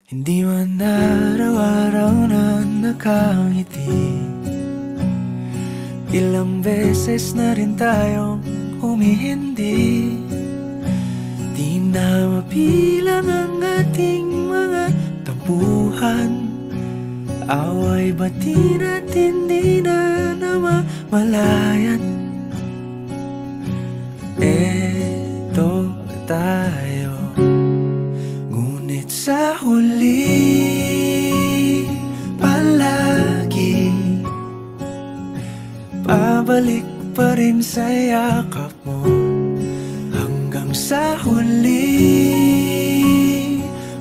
Hindi man araw-araw na nakangiti, ilang beses na rin tayong humihindi. Di na mapilang ang ating mga tampuhan, away bati natin di na namamalayan. Eto tayo, ngunit sa huli palagi pabalik pa rin sa yakap mo. Hanggang sa huli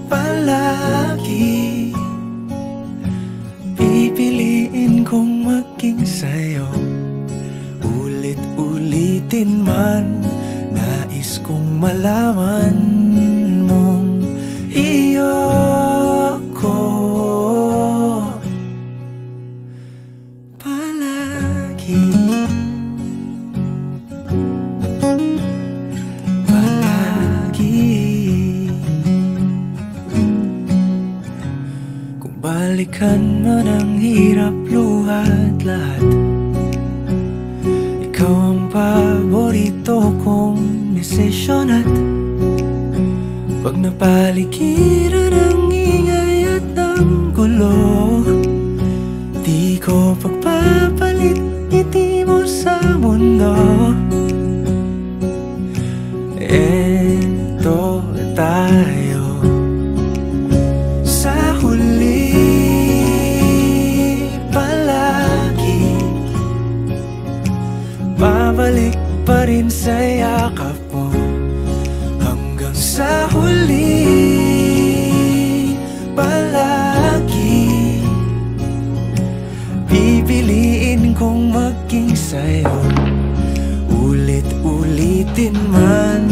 palagi pipiliin kong maging sa'yo. Ulit-ulitin man, nais kong malaman mong iyo ko palagi. Kung balikan man ang hirap, luhat lahat, ikaw ang paborito kong desisyon. At pag napaligiran ang ingay at ang gulo, di ko pagpapalit ngiti mo sa mundo. Eto tayo, sa huli palagi babalik pa rin sa yakap mo. Hanggang sa huli palagi pipiliin kong maging sa'yo. Ulit-ulitin man,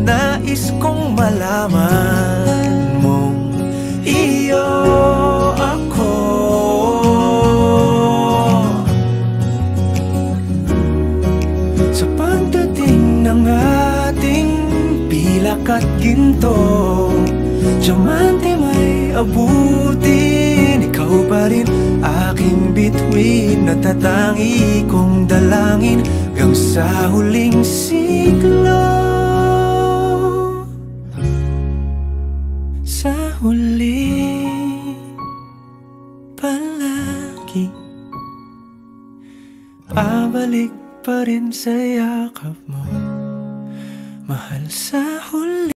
nais kong malaman mong iyo ako. Sa pagdating ng ating pilak at ginto, diamante may abutin, ikaw pa rin aking bituin, natatangi kong dalangin hanggang sa huling siglo. Sa huli palagi pabalik pa rin sa yakap mo, mahal. Sa huli